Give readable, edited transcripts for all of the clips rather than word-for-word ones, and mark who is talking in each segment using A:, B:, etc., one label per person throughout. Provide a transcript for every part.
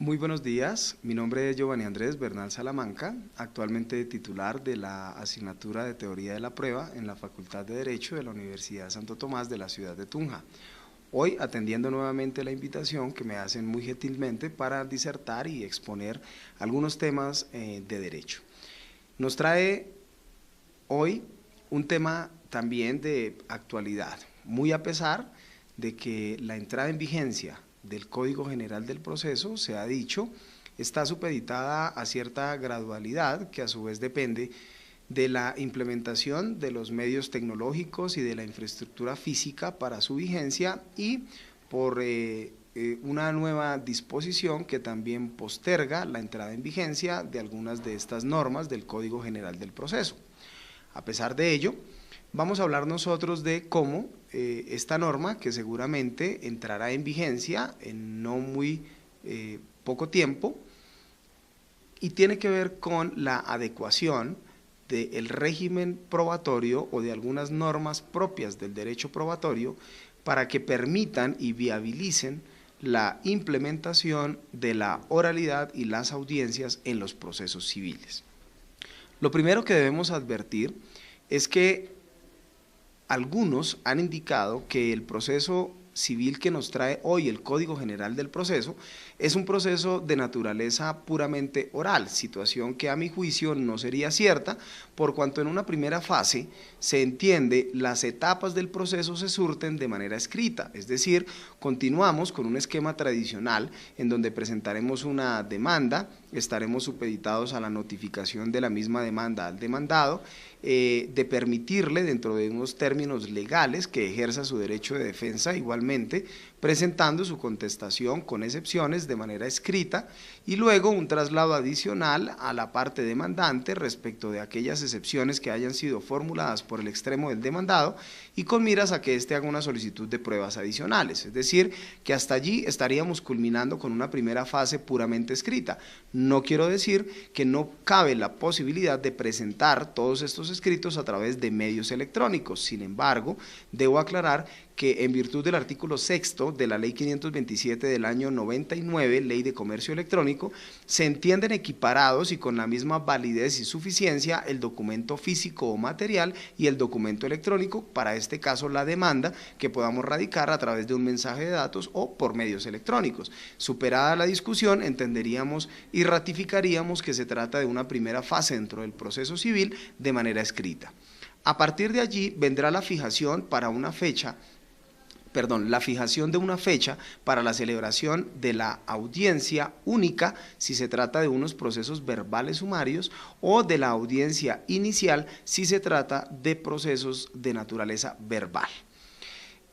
A: Muy buenos días, mi nombre es Giovanni Andrés Bernal Salamanca, actualmente titular de la asignatura de Teoría de la Prueba en la Facultad de Derecho de la Universidad Santo Tomás de la ciudad de Tunja. Hoy atendiendo nuevamente la invitación que me hacen muy gentilmente para disertar y exponer algunos temas de derecho. Nos trae hoy un tema también de actualidad, muy a pesar de que la entrada en vigencia del Código General del Proceso, se ha dicho, está supeditada a cierta gradualidad que a su vez depende de la implementación de los medios tecnológicos y de la infraestructura física para su vigencia y por una nueva disposición que también posterga la entrada en vigencia de algunas de estas normas del Código General del Proceso. A pesar de ello, vamos a hablar nosotros de cómo esta norma, que seguramente entrará en vigencia en no muy poco tiempo, y tiene que ver con la adecuación del régimen probatorio o de algunas normas propias del derecho probatorio para que permitan y viabilicen la implementación de la oralidad y las audiencias en los procesos civiles. Lo primero que debemos advertir es que algunos han indicado que el proceso civil que nos trae hoy el Código General del Proceso es un proceso de naturaleza puramente oral, situación que a mi juicio no sería cierta, por cuanto en una primera fase se entiende las etapas del proceso se surten de manera escrita, es decir, continuamos con un esquema tradicional en donde presentaremos una demanda, estaremos supeditados a la notificación de la misma demanda al demandado, de permitirle dentro de unos términos legales que ejerza su derecho de defensa igualmente, presentando su contestación con excepciones de manera escrita y luego un traslado adicional a la parte demandante respecto de aquellas excepciones que hayan sido formuladas por el extremo del demandado y con miras a que éste haga una solicitud de pruebas adicionales, es decir, que hasta allí estaríamos culminando con una primera fase puramente escrita. No quiero decir que no cabe la posibilidad de presentar todos estos escritos a través de medios electrónicos, sin embargo, debo aclarar que en virtud del artículo 6º de la Ley 527 del año 99, Ley de Comercio Electrónico, se entienden equiparados y con la misma validez y suficiencia el documento físico o material y el documento electrónico, para este caso la demanda, que podamos radicar a través de un mensaje de datos o por medios electrónicos. Superada la discusión, entenderíamos y ratificaríamos que se trata de una primera fase dentro del proceso civil de manera escrita. A partir de allí vendrá la fijación para una fecha, la fijación de una fecha para la celebración de la audiencia única si se trata de unos procesos verbales sumarios o de la audiencia inicial si se trata de procesos de naturaleza verbal.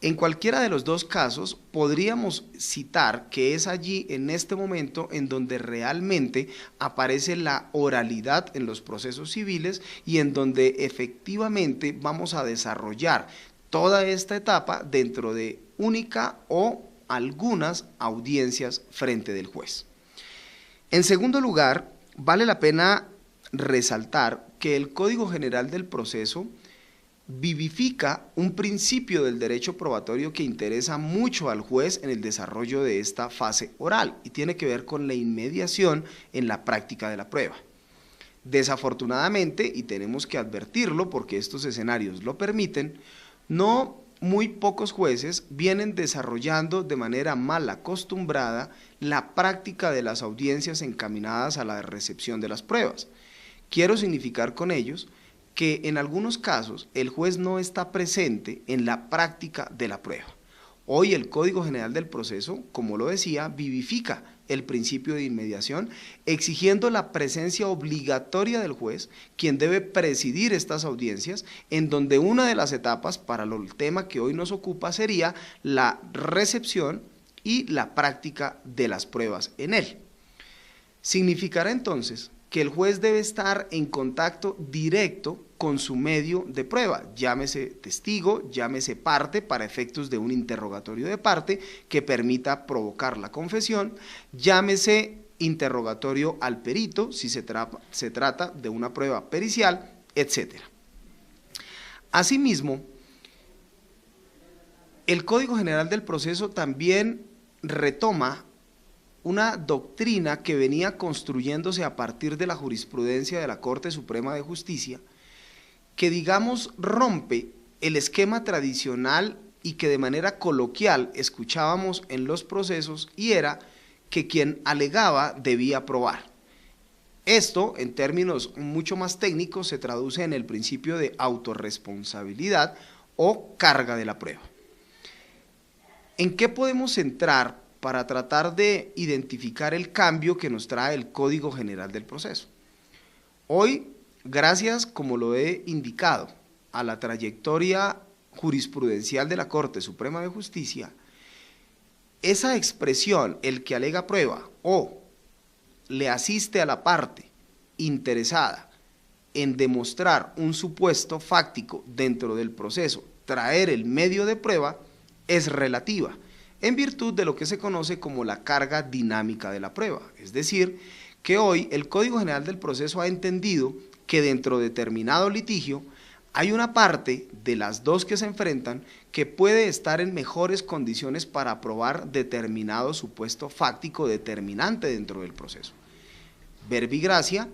A: En cualquiera de los dos casos podríamos citar que es allí en este momento en donde realmente aparece la oralidad en los procesos civiles y en donde efectivamente vamos a desarrollar toda esta etapa dentro de única o algunas audiencias frente del juez. En segundo lugar, vale la pena resaltar que el Código General del Proceso vivifica un principio del derecho probatorio que interesa mucho al juez en el desarrollo de esta fase oral y tiene que ver con la inmediación en la práctica de la prueba. Desafortunadamente, y tenemos que advertirlo porque estos escenarios lo permiten, no muy pocos jueces vienen desarrollando de manera mal acostumbrada la práctica de las audiencias encaminadas a la recepción de las pruebas. Quiero significar con ellos que en algunos casos el juez no está presente en la práctica de la prueba. Hoy el Código General del Proceso, como lo decía, vivifica el principio de inmediación, exigiendo la presencia obligatoria del juez, quien debe presidir estas audiencias, en donde una de las etapas para el tema que hoy nos ocupa sería la recepción y la práctica de las pruebas en él. Significará entonces que el juez debe estar en contacto directo con su medio de prueba, llámese testigo, llámese parte para efectos de un interrogatorio de parte que permita provocar la confesión, llámese interrogatorio al perito si se trata de una prueba pericial, etc. Asimismo, el Código General del Proceso también retoma una doctrina que venía construyéndose a partir de la jurisprudencia de la Corte Suprema de Justicia, que digamos rompe el esquema tradicional y que de manera coloquial escuchábamos en los procesos, y era que quien alegaba debía probar. Esto, en términos mucho más técnicos, se traduce en el principio de autorresponsabilidad o carga de la prueba. ¿En qué podemos entrar para tratar de identificar el cambio que nos trae el Código General del Proceso? Hoy, gracias, como lo he indicado, a la trayectoria jurisprudencial de la Corte Suprema de Justicia, esa expresión, el que alega prueba o le asiste a la parte interesada en demostrar un supuesto fáctico dentro del proceso, traer el medio de prueba, es relativa, en virtud de lo que se conoce como la carga dinámica de la prueba. Es decir, que hoy el Código General del Proceso ha entendido que dentro de determinado litigio hay una parte de las dos que se enfrentan que puede estar en mejores condiciones para probar determinado supuesto fáctico determinante dentro del proceso. Verbi gracia,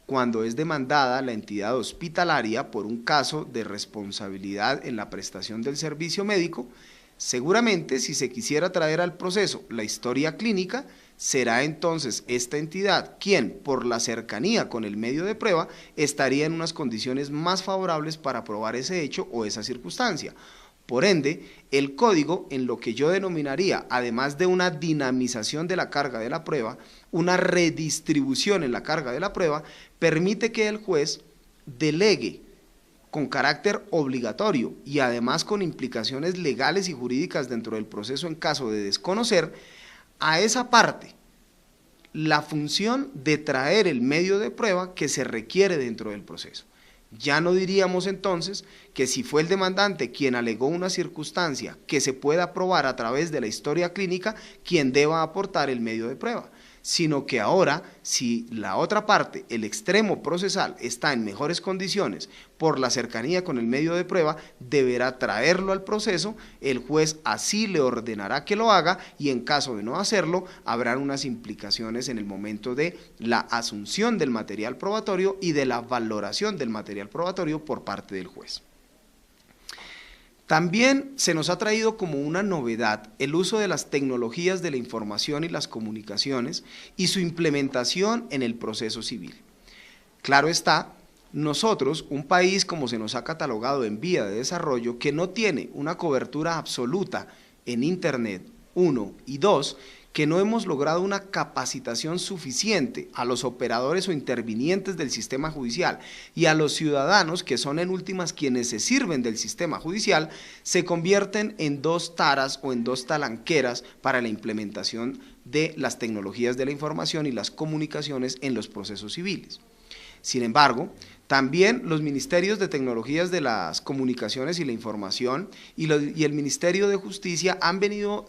A: cuando es demandada la entidad hospitalaria por un caso de responsabilidad en la prestación del servicio médico, seguramente si se quisiera traer al proceso la historia clínica, será entonces esta entidad quien, por la cercanía con el medio de prueba, estaría en unas condiciones más favorables para probar ese hecho o esa circunstancia. Por ende, el código, en lo que yo denominaría, además de una dinamización de la carga de la prueba, una redistribución en la carga de la prueba, permite que el juez delegue con carácter obligatorio y además con implicaciones legales y jurídicas dentro del proceso en caso de desconocer a esa parte la función de traer el medio de prueba que se requiere dentro del proceso. Ya no diríamos entonces que si fue el demandante quien alegó una circunstancia que se pueda probar a través de la historia clínica, quien deba aportar el medio de prueba, sino que ahora, si la otra parte, el extremo procesal, está en mejores condiciones por la cercanía con el medio de prueba, deberá traerlo al proceso, el juez así le ordenará que lo haga y en caso de no hacerlo, habrán unas implicaciones en el momento de la asunción del material probatorio y de la valoración del material probatorio por parte del juez. También se nos ha traído como una novedad el uso de las tecnologías de la información y las comunicaciones y su implementación en el proceso civil. Claro está, nosotros, un país como se nos ha catalogado en vía de desarrollo, que no tiene una cobertura absoluta en Internet, 1, y 2, que no hemos logrado una capacitación suficiente a los operadores o intervinientes del sistema judicial y a los ciudadanos, que son en últimas quienes se sirven del sistema judicial, se convierten en dos taras o en dos talanqueras para la implementación de las tecnologías de la información y las comunicaciones en los procesos civiles. Sin embargo, también los ministerios de tecnologías de las comunicaciones y la información y el Ministerio de Justicia han venido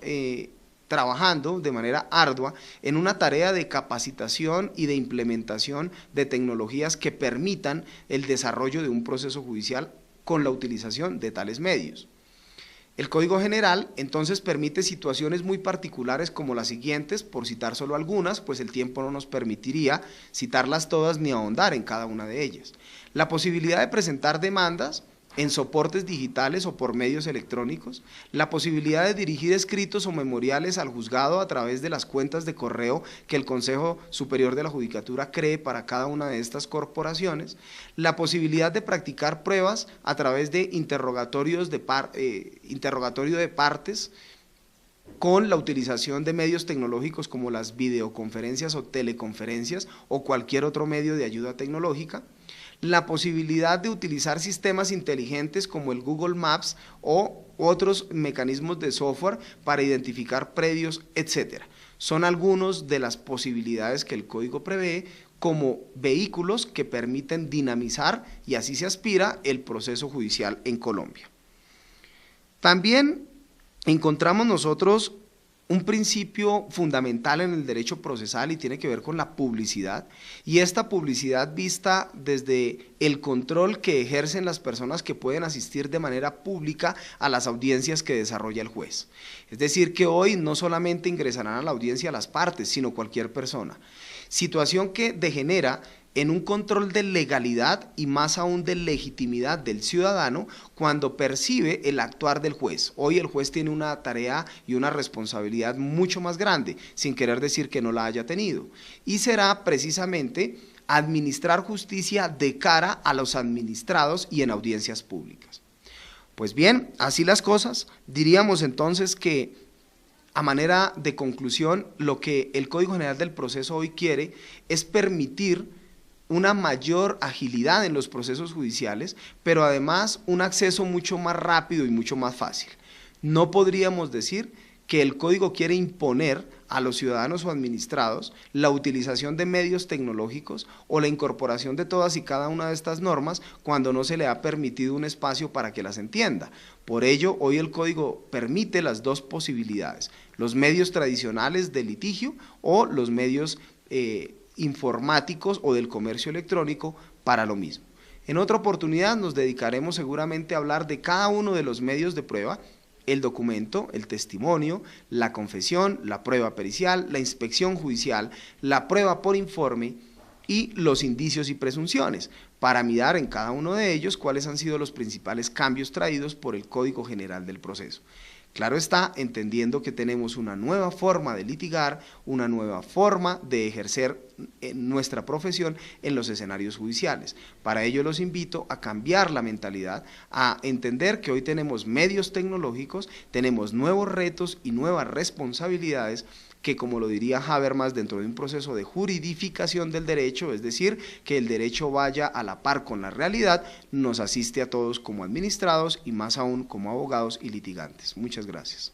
A: trabajando de manera ardua en una tarea de capacitación y de implementación de tecnologías que permitan el desarrollo de un proceso judicial con la utilización de tales medios. El Código General entonces permite situaciones muy particulares como las siguientes, por citar solo algunas, pues el tiempo no nos permitiría citarlas todas ni ahondar en cada una de ellas. La posibilidad de presentar demandas en soportes digitales o por medios electrónicos, la posibilidad de dirigir escritos o memoriales al juzgado a través de las cuentas de correo que el Consejo Superior de la Judicatura cree para cada una de estas corporaciones, la posibilidad de practicar pruebas a través de interrogatorio de partes con la utilización de medios tecnológicos como las videoconferencias o teleconferencias o cualquier otro medio de ayuda tecnológica, la posibilidad de utilizar sistemas inteligentes como el Google Maps o otros mecanismos de software para identificar predios, etc. Son algunas de las posibilidades que el Código prevé como vehículos que permiten dinamizar, y así se aspira, el proceso judicial en Colombia. También encontramos nosotros un principio fundamental en el derecho procesal y tiene que ver con la publicidad, y esta publicidad vista desde el control que ejercen las personas que pueden asistir de manera pública a las audiencias que desarrolla el juez. Es decir, que hoy no solamente ingresarán a la audiencia las partes, sino cualquier persona. Situación que degenera en un control de legalidad y más aún de legitimidad del ciudadano cuando percibe el actuar del juez. Hoy el juez tiene una tarea y una responsabilidad mucho más grande, sin querer decir que no la haya tenido, y será precisamente administrar justicia de cara a los administrados y en audiencias públicas. Pues bien, así las cosas, diríamos entonces que a manera de conclusión, lo que el Código General del Proceso hoy quiere es permitir una mayor agilidad en los procesos judiciales, pero además un acceso mucho más rápido y mucho más fácil. No podríamos decir que el Código quiere imponer a los ciudadanos o administrados la utilización de medios tecnológicos o la incorporación de todas y cada una de estas normas cuando no se le ha permitido un espacio para que las entienda. Por ello, hoy el Código permite las dos posibilidades, los medios tradicionales de litigio o los medios informáticos o del comercio electrónico para lo mismo. En otra oportunidad nos dedicaremos seguramente a hablar de cada uno de los medios de prueba, el documento, el testimonio, la confesión, la prueba pericial, la inspección judicial, la prueba por informe y los indicios y presunciones, para mirar en cada uno de ellos cuáles han sido los principales cambios traídos por el Código General del Proceso. Claro está, entendiendo que tenemos una nueva forma de litigar, una nueva forma de ejercer nuestra profesión en los escenarios judiciales. Para ello los invito a cambiar la mentalidad, a entender que hoy tenemos medios tecnológicos, tenemos nuevos retos y nuevas responsabilidades que, como lo diría Habermas, dentro de un proceso de juridificación del derecho, es decir, que el derecho vaya a la par con la realidad, nos asiste a todos como administrados y más aún como abogados y litigantes. Muchas gracias.